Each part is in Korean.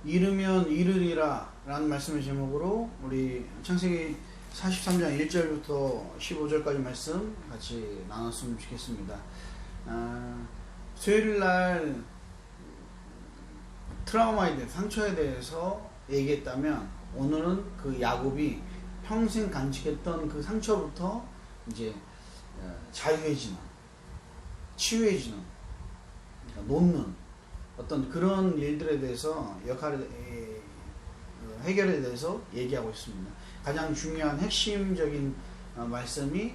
이르면 이르리라 라는 말씀의 제목으로 우리 창세기 43장 1절부터 15절까지 말씀 같이 나눴으면 좋겠습니다. 수요일날 트라우마에 대해 상처에 대해서 얘기했다면, 오늘은 그 야곱이 평생 간직했던 그 상처부터 이제 자유해지는, 치유해지는, 그러니까 놓는 어떤 그런 일들에 대해서 해결에 대해서 얘기하고 있습니다. 가장 중요한 핵심적인 말씀이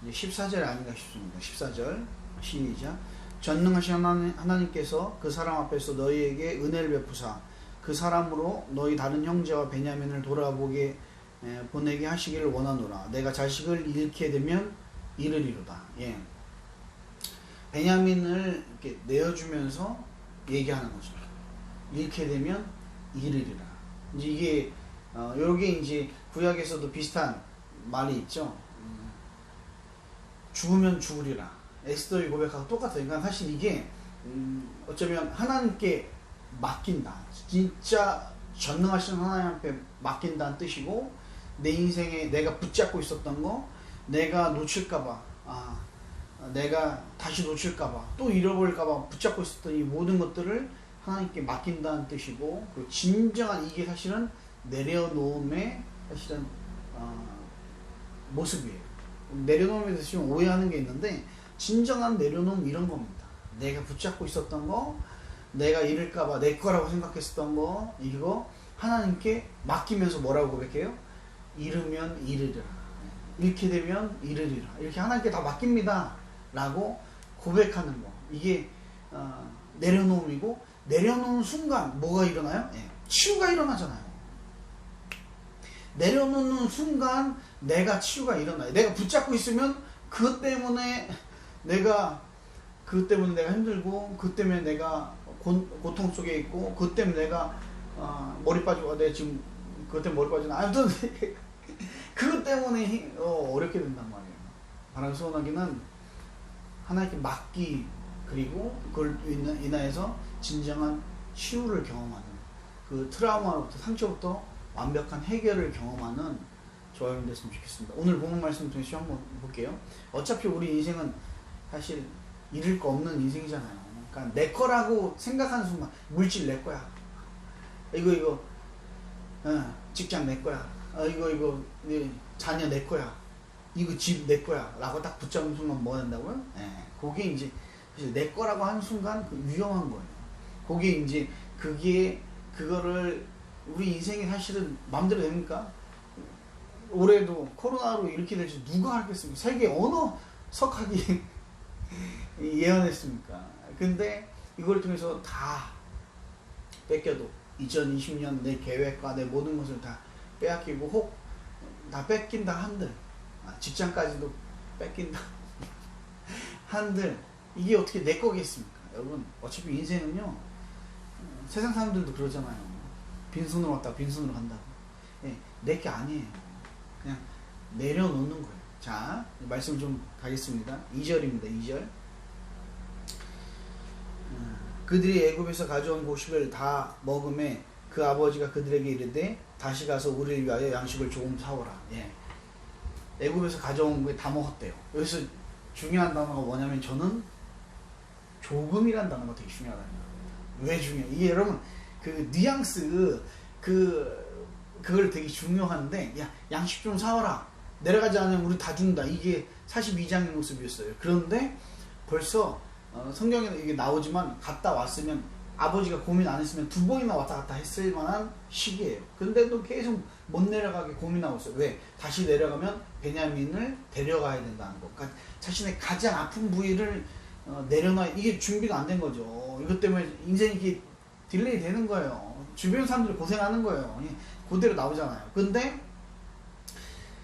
이제 14절 아닌가 싶습니다. 14절 시작. 전능하신 하나님께서 그 사람 앞에서 너희에게 은혜를 베푸사 그 사람으로 너희 다른 형제와 베냐민을 돌아보게 보내게 하시기를 원하노라. 내가 자식을 잃게 되면 이르리로다. 예. 베냐민을 이렇게 내어주면서 얘기하는 거죠. 잃게 되면 이르리라. 이제 이게 요게 이제 구약에서도 비슷한 말이 있죠. 죽으면 죽으리라. 에스더의 고백하고 똑같아요. 그러니까 사실 이게 어쩌면 하나님께 맡긴다. 진짜 전능하신 하나님 앞에 맡긴다는 뜻이고, 내 인생에 내가 붙잡고 있었던 거, 내가 놓칠까봐, 내가 다시 놓칠까봐, 또 잃어버릴까봐 붙잡고 있었던 이 모든 것들을 하나님께 맡긴다는 뜻이고, 그 진정한 이게 사실은 내려놓음의 사실은 모습이에요. 내려놓음에 대해서 좀 오해하는 게 있는데, 진정한 내려놓음 이런 겁니다. 내가 붙잡고 있었던 거, 내가 잃을까봐 내 거라고 생각했었던 거, 이거 하나님께 맡기면서 뭐라고 고백해요? 잃으면 이르리라. 잃게 되면 이르리라. 이렇게 하나님께 다 맡깁니다 라고 고백하는 거, 이게 내려놓음이고, 내려놓는 순간 뭐가 일어나요? 치유가 일어나잖아요. 내려놓는 순간 내가 치유가 일어나요. 내가 붙잡고 있으면 그것 때문에 내가 힘들고, 그것 때문에 내가 고통 속에 있고, 그것 때문에 내가 머리 빠지고, 내가 지금 그것 때문에 머리 빠지는, 아무튼 그것 때문에 어렵게 된단 말이에요. 바람 소원하기는 하나님께 맡기, 그리고 그걸 인하여서 진정한 치유를 경험하는, 그 트라우마로부터, 상처부터 완벽한 해결을 경험하는 저와 여러분 됐으면 좋겠습니다. 오늘 본문 말씀 통해서 한번 볼게요. 어차피 우리 인생은 사실 잃을 거 없는 인생이잖아요. 그러니까 내 거라고 생각하는 순간, 물질 내 거야, 이거 직장 내 거야, 이거 자녀 내 거야, 이거 집 내 거야 라고 딱 붙잡는 순간 뭐 한다고요? 그게 이제 내 거라고 하는 순간 위험한 거예요. 그게 이제 그거를 우리 인생이 사실은 마음대로 됩니까? 올해도 코로나로 이렇게 될지 누가 알겠습니까? 세계 어느 석학이 예언했습니까? 근데 이걸 통해서 다 뺏겨도 2020년 내 계획과 내 모든 것을 다 빼앗기고, 혹 다 뺏긴다 한들, 직장까지도 뺏긴다 한들, 이게 어떻게 내 거겠습니까? 여러분, 어차피 인생은요, 세상 사람들도 그러잖아요. 빈손으로 왔다 빈손으로 간다고. 내 게 아니에요. 그냥 내려놓는 거예요. 자, 말씀 좀 가겠습니다. 2절입니다. 2절. 그들이 애굽에서 가져온 곡식을 다 먹음에 그 아버지가 그들에게 이르되 다시 가서 우리를 위하여 양식을 조금 사오라. 애굽에서 가져온 게 다 먹었대요. 여기서 중요한 단어가 뭐냐면, 저는 조금이란 단어가 되게 중요하다는 거예요. 왜 중요해요? 이게 여러분, 그 뉘앙스, 그걸 되게 중요한데, 야, 양식 좀 사와라, 내려가지 않으면 우리 다 죽는다, 이게 42장의 모습이었어요. 그런데 벌써 성경에 이게 나오지만, 갔다 왔으면, 아버지가 고민 안 했으면 2번이나 왔다 갔다 했을 만한 시기예요. 근데도 계속 못 내려가게 고민하고 있어요. 왜? 다시 내려가면 베냐민을 데려가야 된다는 거. 그러니까 자신의 가장 아픈 부위를 내려놔, 이게 준비가 안 된 거죠. 이것 때문에 인생이 이렇게 딜레이 되는 거예요. 주변 사람들이 고생하는 거예요. 그대로 나오잖아요. 근데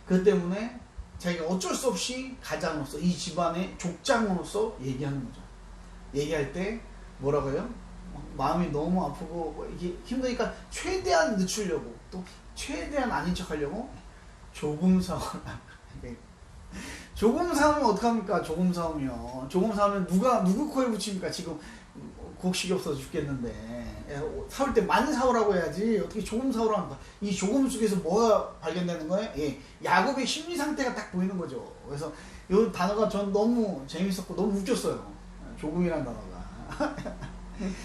그것 때문에 자기가 어쩔 수 없이 가장으로서, 이 집안의 족장으로서 얘기하는 거죠. 얘기할 때 뭐라고 해요? 마음이 너무 아프고 이게 힘드니까 최대한 늦추려고, 또 최대한 아닌 척 하려고 조금 사오라. 조금 사오면 어떡합니까? 조금 사오면 누구 코에 붙입니까? 지금 곡식이 없어서 죽겠는데 사올 때 많이 사오라고 해야지 어떻게 조금 사오라고 하는 거야. 이 조금 속에서 뭐가 발견되는 거예요? 예, 야곱의 심리 상태가 딱 보이는 거죠. 그래서 이 단어가 전 너무 재밌었고 너무 웃겼어요. 조금이라는 단어가.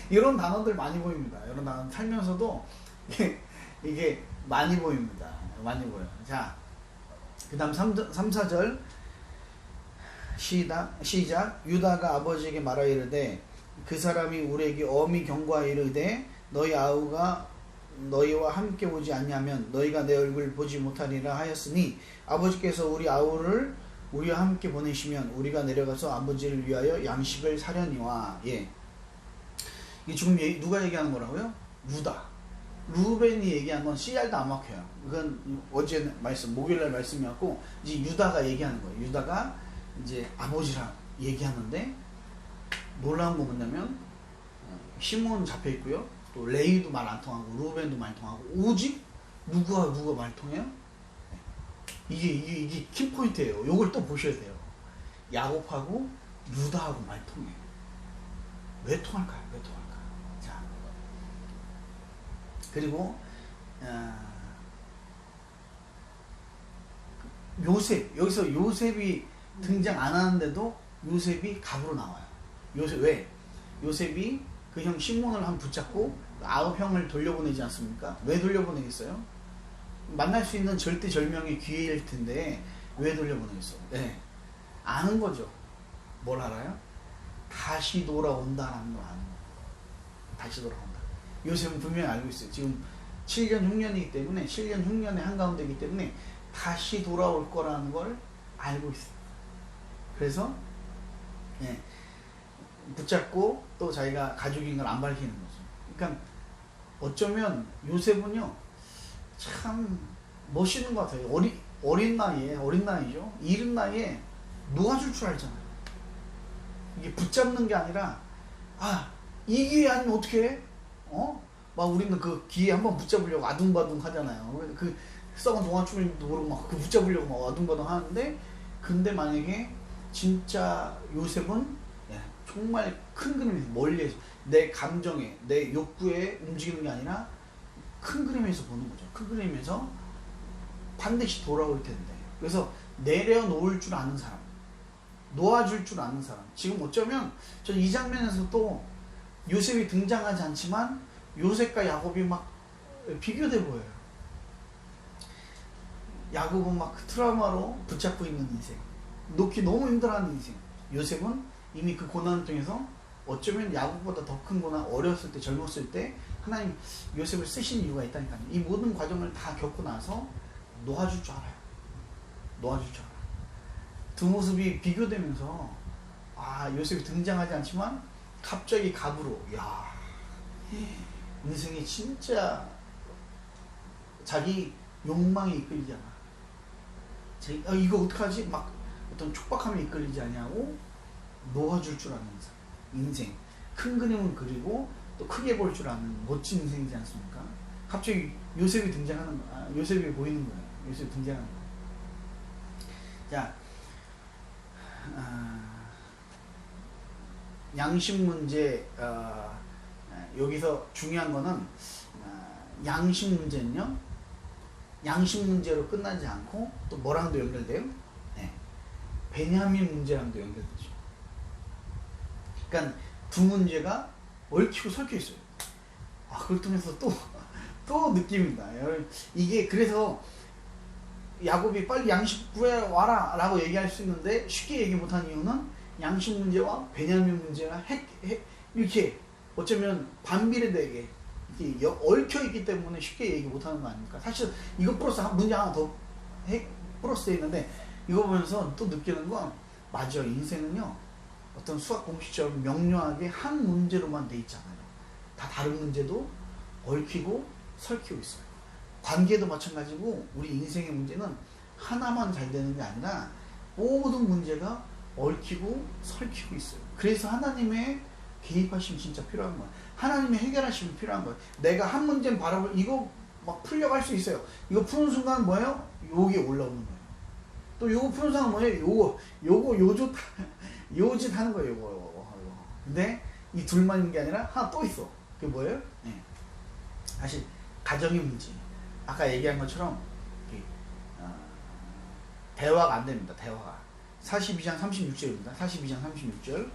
이런 단어들 많이 보입니다. 이런 단어 살면서도 이게 많이 보입니다. 많이 보여요. 자, 그 다음 3, 4절 시작. 유다가 아버지에게 말하 이르되 그 사람이 우리에게 엄히 경고하여 이르되 너희 아우가 너희와 함께 오지 않냐면 너희가 내 얼굴 보지 못하리라 하였으니 아버지께서 우리 아우를 우리와 함께 보내시면 우리가 내려가서 아버지를 위하여 양식을 사려니와. 예. 이 지금 누가 얘기하는 거라고요? 유다. 루벤이 얘기한 건 CR도 안 막혀요. 그건 어제 말씀, 목요일날 말씀이었고 이제 유다가 얘기하는 거예요. 유다가 이제 아버지랑 얘기하는데 놀라운 거 뭐냐면 시몬 잡혀 있고요. 또 레이도 말 안 통하고 루벤도 말 통하고 오직 누가 말 통해요? 이게 키포인트예요. 요걸 또 보셔야 돼요. 야곱하고 유다하고 말 통해요. 왜 통할까요? 자, 그리고 요셉, 여기서 요셉이 등장 안 하는데도 요셉이 갑으로 나와요. 왜? 요셉이 그 형 시몬을 한번 붙잡고 9형을 돌려보내지 않습니까? 왜 돌려보내겠어요? 만날 수 있는 절대절명의 기회일 텐데 왜 돌려보내겠어요? 네. 아는 거죠. 뭘 알아요? 다시 돌아온다라는 걸 아는 거예요. 다시 돌아온다. 요셉은 분명히 알고 있어요. 지금 7년 흉년이기 때문에 7년 흉년의 한가운데이기 때문에 다시 돌아올 거라는 걸 알고 있어요. 그래서 예, 붙잡고 또 자기가 가족인 걸 안 밝히는 거죠. 그러니까 어쩌면 요셉은요 참 멋있는 것 같아요. 어린 나이죠. 이른 나이에 놓아줄 줄 알잖아요. 이게 붙잡는 게 아니라 이 기회 아니면 어떻게 해? 막 우리는 그 기회 한번 붙잡으려고 아둥바둥 하잖아요. 그 썩은 동아줄도 모르고 막 그 붙잡으려고 막 아둥바둥 하는데 근데 만약에 진짜 요셉은 정말 큰 그림에서 멀리에서 내 감정에 내 욕구에 움직이는 게 아니라 큰 그림에서 보는 거죠. 큰 그림에서 반드시 돌아올 텐데. 그래서 내려놓을 줄 아는 사람, 놓아줄 줄 아는 사람. 지금 어쩌면 전 이 장면에서 또 요셉이 등장하지 않지만 요셉과 야곱이 막 비교돼 보여요. 야곱은 막 그 트라우마로 붙잡고 있는 인생, 놓기 너무 힘들어하는 인생. 요셉은 이미 그 고난을 통해서 어쩌면 야곱보다 더 큰 고난, 어렸을 때, 젊었을 때 하나님 요셉을 쓰신 이유가 있다니까요. 이 모든 과정을 다 겪고 나서 놓아줄 줄 알아요. 놓아줄 줄 알아요. 두 모습이 비교되면서 요셉이 등장하지 않지만 갑자기 갑으로 인생이 진짜 자기 욕망이 이끌리잖아. 이거 어떡하지? 막 어떤 촉박함이 이끌리지 않냐고 놓아줄 줄 아는 사람. 인생 큰 그림은 그리고 또 크게 볼 줄 아는 멋진 인생이지 않습니까? 갑자기 요셉이 등장하는 요셉이 보이는 거예요. 요셉이 등장하는 거예요. 자, 양심 문제. 여기서 중요한 거는 양심 문제는요, 양심 문제로 끝나지 않고 또 뭐랑도 연결돼요? 베냐민 문제랑도 연결되죠. 그러니까 두 문제가 얽히고 설켜 있어요. 그걸 통해서 또 느낍니다. 이게 그래서 야곱이 빨리 양식 구해와라 라고 얘기할 수 있는데 쉽게 얘기 못한 이유는 양식 문제와 베냐민 문제가 이렇게 어쩌면 반비례되게 이렇게 얽혀있기 때문에 쉽게 얘기 못하는 거 아닙니까? 사실 이거 플러스 문제 하나 더 플러스 되어 있는데 이거 보면서 또 느끼는 건 맞아. 인생은요 어떤 수학 공식처럼 명료하게 한 문제로만 돼 있잖아요. 다 다른 문제도 얽히고 설키고 있어요. 관계도 마찬가지고 우리 인생의 문제는 하나만 잘 되는 게 아니라 모든 문제가 얽히고 설키고 있어요. 그래서 하나님의 개입하심이 진짜 필요한 거예요. 하나님의 해결하심이 필요한 거예요. 내가 한 문제는 바라볼 이거 막 풀려갈 수 있어요. 이거 푸는 순간 뭐예요? 요게 올라오는 거예요. 또 요거 푸는 순간 뭐예요? 요거 요짓 하는 거예요. 요거. 근데 이 둘만 있는 게 아니라 하나 또 있어. 그게 뭐예요? 네. 사실 가정의 문제. 아까 얘기한 것처럼 대화가 안 됩니다. 대화가. 42장 36절입니다. 42장 36절.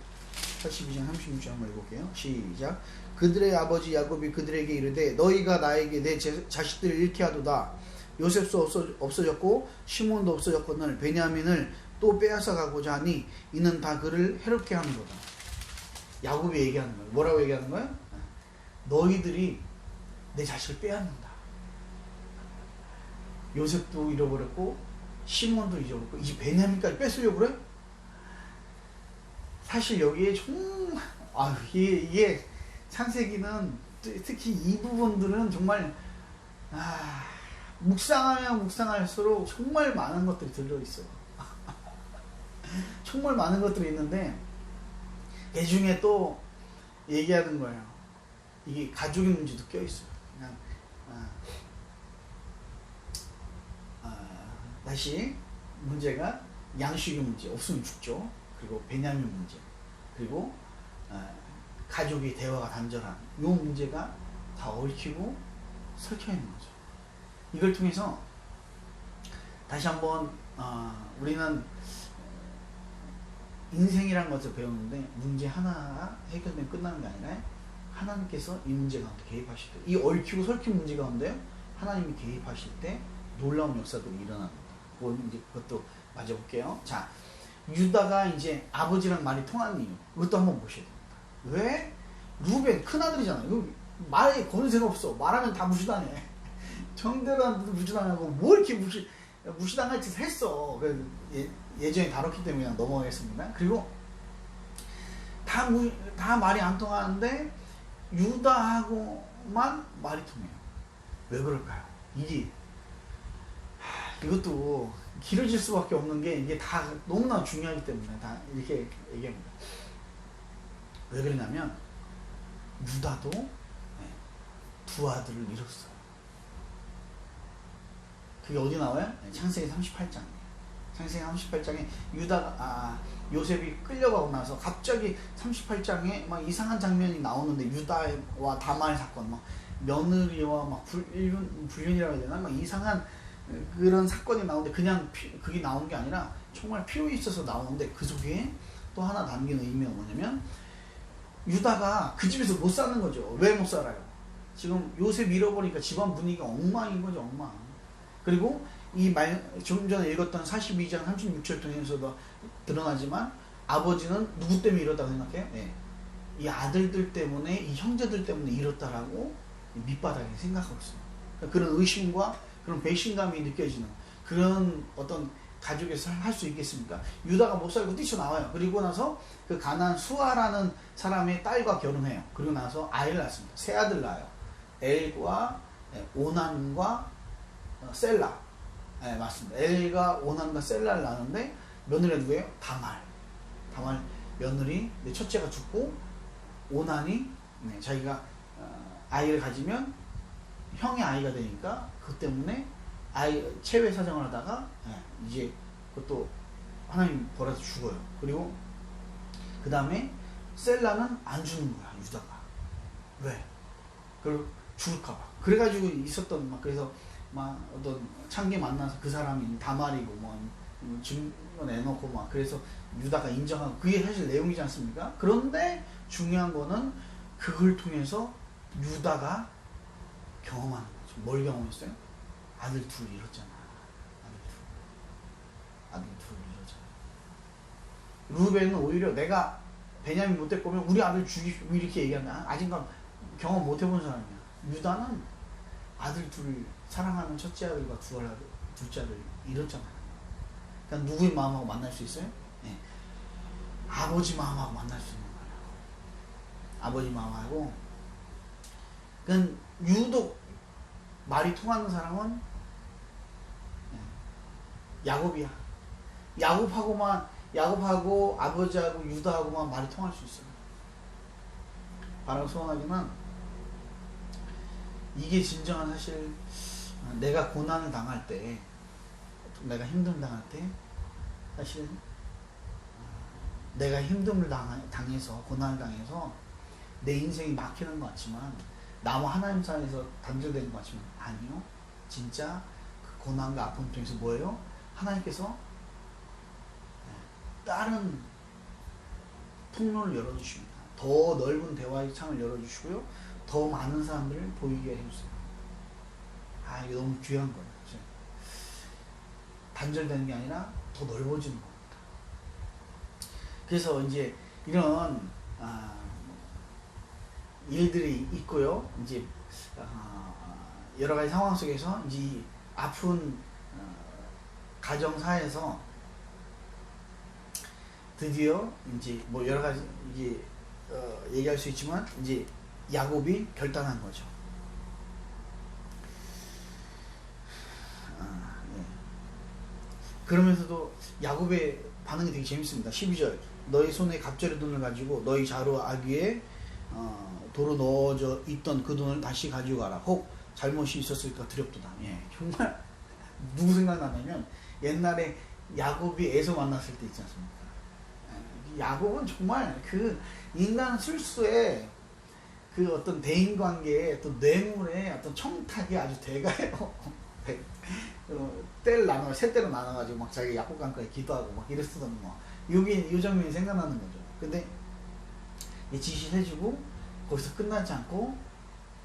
42장 36절 한번 읽어볼게요. 시작. 그들의 아버지 야곱이 그들에게 이르되 너희가 나에게 내 자식들을 잃게 하도다. 요셉도 없어졌고 시몬도 없어졌거늘 베냐민을 또 빼앗아 가고자 하니 이는 다 그를 해롭게 함이로다. 야곱이 얘기하는 거예요. 뭐라고 얘기하는 거예요? 너희들이 내 자식을 빼앗는다. 요셉도 잃어버렸고 시몬도 잊어버렸고 이제 베냐민까지 뺏으려고 그래? 사실 여기에 정말 이게 창세기는 특히 이 부분들은 정말 묵상하면 묵상할수록 정말 많은 것들이 들어있어. 정말 많은 것들이 있는데 그 중에 또 얘기하는 거예요. 이게 가족의 문제도 껴있어요. 그냥 다시 문제가 양식의 문제, 없으면 죽죠. 그리고 베냐민 문제, 그리고 가족의 대화가 단절한 이 문제가 다 얽히고 설켜 있는 거죠. 이걸 통해서 다시 한번 우리는 인생이라는 것을 배우는데 문제 하나가 해결되면 끝나는 게 아니라 하나님께서 이 문제 가운데 개입하실 때, 이 얽히고 설킨 문제 가운데 하나님이 개입하실 때 놀라운 역사들이 일어납니다. 그것도 마저 볼게요. 자, 유다가 이제 아버지랑 말이 통한 이유, 이것도 한번 보셔야 됩니다. 왜? 루벤 큰아들이잖아요. 이거 말에 권세가 없어. 말하면 다 무시당해. 정대로 하는데도 무시당하고 뭐 이렇게 무시당할 짓을 했어. 예전에 다뤘기 때문에 그냥 넘어가겠습니다. 그리고 다 말이 안 통하는데 유다하고만 말이 통해요. 왜 그럴까요? 이것도 길어질 수밖에 없는 게 이게 다 너무나 중요하기 때문에 다 이렇게 얘기합니다. 왜 그러냐면 유다도 두 아들을 잃었어요. 그게 어디 나와요? 창세기 38장이에요. 창세기 38장에 요셉이 끌려가고 나서 갑자기 38장에 막 이상한 장면이 나오는데 유다와 다말 사건, 막 며느리와 막 불륜이라고 해야 되나? 막 이상한 그런 사건이 나오는데 그냥 그게 나온 게 아니라 정말 필요 있어서 나오는데 그 속에 또 하나 담긴 의미가 뭐냐면 유다가 그 집에서 못 사는 거죠. 왜 못 살아요? 지금 요셉 잃어버리니까 집안 분위기가 엉망인 거죠. 엉망. 그리고 좀 전에 읽었던 42장 36절 통해서도 드러나지만 아버지는 누구 때문에 잃었다고 생각해요? 네. 이 아들들 때문에, 이 형제들 때문에 잃었다라고 밑바닥에 생각하고 있어요. 그러니까 그런 의심과 그런 배신감이 느껴지는 그런 어떤 가족에서 할 수 있겠습니까? 유다가 못 살고 뛰쳐나와요. 그리고 나서 그 가나안 수아라는 사람의 딸과 결혼해요. 그리고 나서 아이를 낳습니다. 세 아들 낳아요. 엘과 오난과 셀라. 네, 맞습니다. 엘과 오난과 셀라를 낳는데 며느리가 누구예요? 다말 며느리, 첫째가 죽고 오난이 자기가 아이를 가지면 형의 아이가 되니까 그 때문에 체외 사정을 하다가 이제 그것도 하나님 벌어서 죽어요. 그리고 그 다음에 셀라는 안 주는 거야, 유다가. 왜? 그리고 죽을까봐. 그래가지고 있었던 그래서 어떤 창기 만나서 그 사람이 다말이고 증거 내놓고 그래서 유다가 인정하고 그게 사실 내용이지 않습니까? 그런데 중요한 거는 그걸 통해서 유다가 경험하는 거죠. 뭘 경험했어요? 아들 둘 잃었잖아. 아들 둘 잃었잖아. 루벤은 오히려 내가 베냐민 못 데리고 오면 우리 아들 죽이고 이렇게 얘기한다. 아직은 경험 못 해본 사람이야. 유다는 아들 둘 사랑하는 첫째 아들과 둘째 아들 잃었잖아요. 그러니까 누구의 마음하고 만날 수 있어요? 네. 아버지 마음하고 만날 수 있는 거예요. 아버지 마음하고. 그건 유독 말이 통하는 사람은 야곱이야. 야곱하고 아버지하고 유다하고만 말이 통할 수 있어요. 바라고 소원하지만 이게 진정한 사실 내가 고난을 당할 때, 내가 힘듦을 당할 때 사실 내가 힘듦을 당해서 고난을 당해서 내 인생이 막히는 것 같지만, 나와 하나님 사이에서 단절되는 것 같지만, 아니요. 진짜 그 고난과 아픔을 통해서 뭐예요? 하나님께서 다른 통로를 열어주십니다. 더 넓은 대화의 창을 열어주시고요. 더 많은 사람들을 보이게 해주세요. 아, 이게 너무 귀한 거예요. 그치? 단절되는 게 아니라 더 넓어지는 겁니다. 그래서 이제 이런 일들이 있고요. 이제 여러 가지 상황 속에서 이제 아픈 가정사에서 드디어 이제 뭐 여러 가지 이게 얘기할 수 있지만 이제 야곱이 결단한 거죠. 예. 그러면서도 야곱의 반응이 되게 재밌습니다. 12절 너희 손에 갑절의 돈을 가지고 너희 자루 아귀에 도로 넣어져 있던 그 돈을 다시 가지고 가라. 혹 잘못이 있었을까 두렵도다. 예, 정말 누구 생각나냐면 옛날에 야곱이 에서 만났을 때 있지 않습니까? 야곱은 정말 그 인간 술수에 그 어떤 대인관계에 어떤 뇌물의 어떤 청탁이 아주 대가요. 때를 나눠 세 때로 나눠가지고 막 자기 약국강가에 기도하고 막 이랬었던 뭐 여기 이 장면이 생각나는 거죠. 근데 지시를 해주고 거기서 끝나지 않고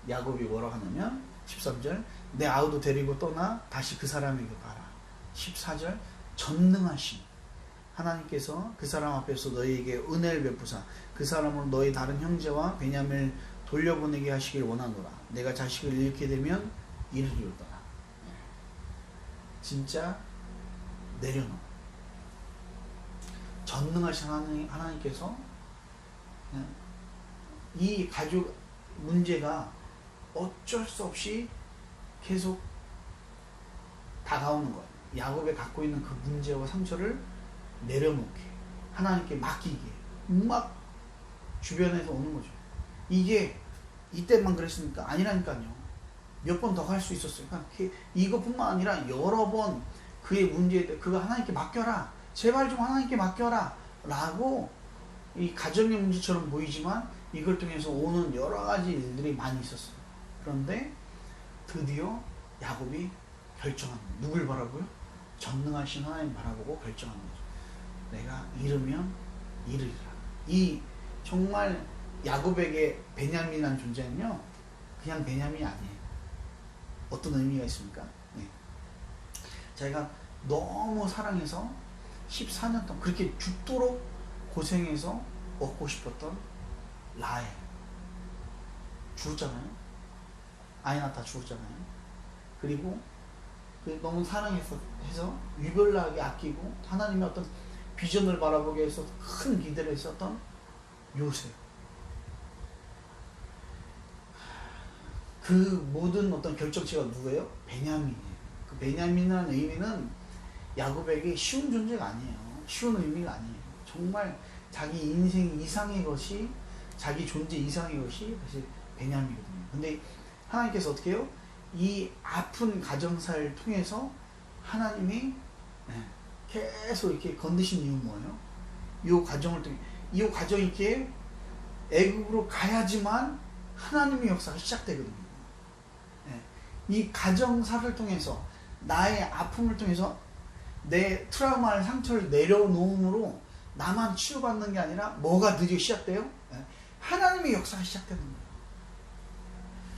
야곱이 뭐라고 하냐면 13절 내 아우도 데리고 떠나 다시 그 사람에게 가라. 14절 전능하신 하나님께서 그 사람 앞에서 너희에게 은혜를 베푸사 그 사람으로 너희 다른 형제와 베냐민을 돌려보내게 하시길 원하노라. 내가 자식을 잃게 되면 이르리로다. 진짜 내려놓아. 전능하신 하나님께서 이 가족 문제가 어쩔 수 없이 계속 다가오는 거예요. 야곱이 갖고 있는 그 문제와 상처를 내려놓게 하나님께 맡기게 막 주변에서 오는 거죠. 이게 이때만 그랬습니까? 아니라니까요. 몇 번 더 갈 수 있었어요. 그러니까 이것뿐만 아니라 여러 번 그의 문제에 대해 그거 하나님께 맡겨라. 제발 좀 하나님께 맡겨라. 라고 이 가정의 문제처럼 보이지만 이걸 통해서 오는 여러 가지 일들이 많이 있었어요. 그런데 드디어 야곱이 결정합니다. 누굴 바라보요? 전능하신 하나님 바라보고 결정하는 거죠. 내가 잃으면 잃으리라. 이 정말 야곱에게 베냐민이라는 존재는요. 그냥 베냐민이 아니에요. 어떤 의미가 있습니까? 네. 자기가 너무 사랑해서 14년 동안 그렇게 죽도록 고생해서 얻고 싶었던 라헬 죽었잖아요. 아이나 다 죽었잖아요. 그리고 너무 사랑해서 해서 유별나게 아끼고 하나님의 어떤 비전을 바라보게 해서 큰 기대를 했었던 요셉. 그 모든 어떤 결정체가 누구예요? 베냐민이에요. 그 베냐민이라는 의미는 야곱에게 쉬운 존재가 아니에요. 쉬운 의미가 아니에요. 정말 자기 인생 이상의 것이 자기 존재 이상의 것이 사실 베냐민이거든요. 근데 하나님께서 어떻게 해요? 이 아픈 가정사를 통해서 하나님이 계속 이렇게 건드신 이유는 뭐예요? 이 과정을 통해 이 과정이 이렇게 애국으로 가야지만 하나님의 역사가 시작되거든요. 이 가정사를 통해서 나의 아픔을 통해서 내 트라우마의 상처를 내려놓음으로 나만 치유받는 게 아니라 뭐가 드디어 시작돼요? 하나님의 역사가 시작되는 거예요.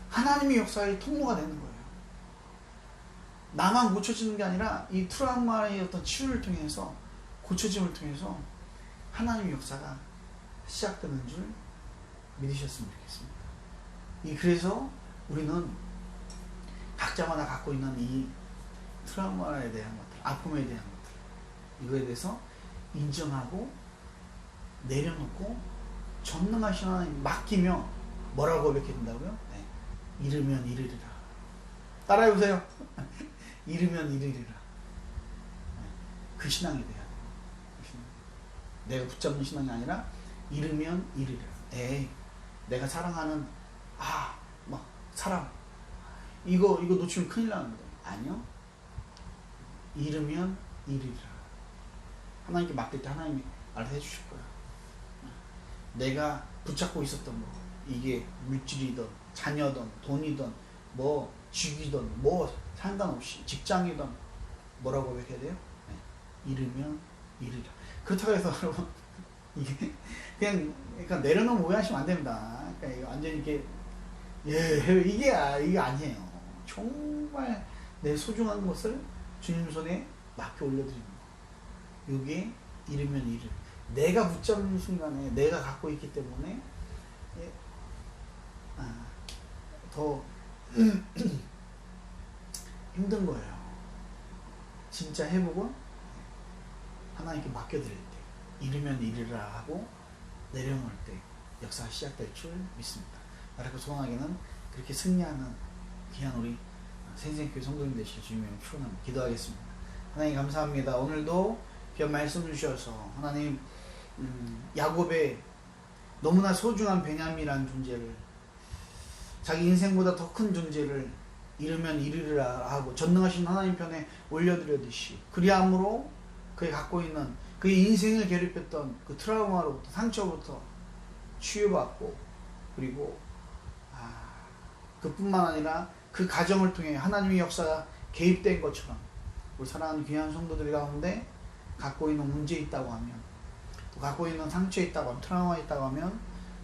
하나님의 역사의 통로가 되는 거예요. 나만 고쳐지는 게 아니라 이 트라우마의 어떤 치유를 통해서 고쳐짐을 통해서 하나님의 역사가 시작되는 줄 믿으셨으면 좋겠습니다. 그래서 우리는 각자마다 갖고 있는 이 트라우마에 대한 것들, 아픔에 대한 것들 이거에 대해서 인정하고 내려놓고 전능하신 하나님 맡기며 뭐라고 고백해야 된다고요? 네. 잃으면 잃으리라. 따라해보세요. 잃으면 잃으리라. 네. 그 신앙이 돼야 돼요. 내가 붙잡는 신앙이 아니라 잃으면 잃으리라. 에이, 내가 사랑하는 사랑 이거 놓치면 큰일 나는 거예요. 아니요. 잃으면 잃으리라. 하나님께 맡길 때 하나님이 알아서 해주실 거야. 내가 붙잡고 있었던 거, 이게 물질이든 자녀든 돈이든 뭐 직이든 뭐 상관없이 직장이든 뭐라고 고백해야 돼요? 네. 이르면 이르라. 그렇다고 해서 여러분 이게 그냥 그러니까 내려놓으면 오해하시면 안 됩니다. 그러니까 이거 완전히 이게 이게 아니에요. 정말 내 소중한 것을 주님 손에 맡겨 올려드리는 거. 이게 이르면 이르. 내가 붙잡는 순간에 내가 갖고 있기 때문에 더 힘든 거예요. 진짜 회복은 하나님께 맡겨드릴 때 이르면 이르라 하고 내려놓을 때 역사가 시작될 줄 믿습니다. 나라고 소원하기는 그렇게 승리하는 귀한 우리 생생교회 성도님 되실 주님의 축원합니다. 기도하겠습니다. 하나님 감사합니다. 오늘도 귀한 말씀 주셔서 하나님 야곱의 너무나 소중한 베냐민이라는 존재를 자기 인생보다 더 큰 존재를 이르면 이르리라 하고 전능하신 하나님 편에 올려드렸듯이 그리함으로 그의 갖고 있는 그의 인생을 괴롭혔던 그 트라우마로부터 상처부터 치유받고 그리고 그뿐만 아니라 그 가정을 통해 하나님의 역사가 개입된 것처럼 우리 사랑하는 귀한 성도들 가운데 갖고 있는 문제 있다고 하면 또 갖고 있는 상처 있다고 하면 트라우마 있다고 하면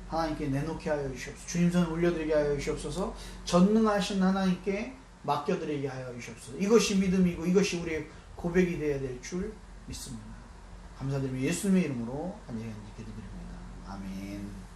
하나님께 내놓게 하여 주시옵소서. 주님 손에 올려드리게 하여 주시옵소서. 전능하신 하나님께 맡겨드리게 하여 주시옵소서. 이것이 믿음이고 이것이 우리의 고백이 되어야 될 줄 믿습니다. 감사드리며 예수님의 이름으로 간절히 기도드립니다. 아멘.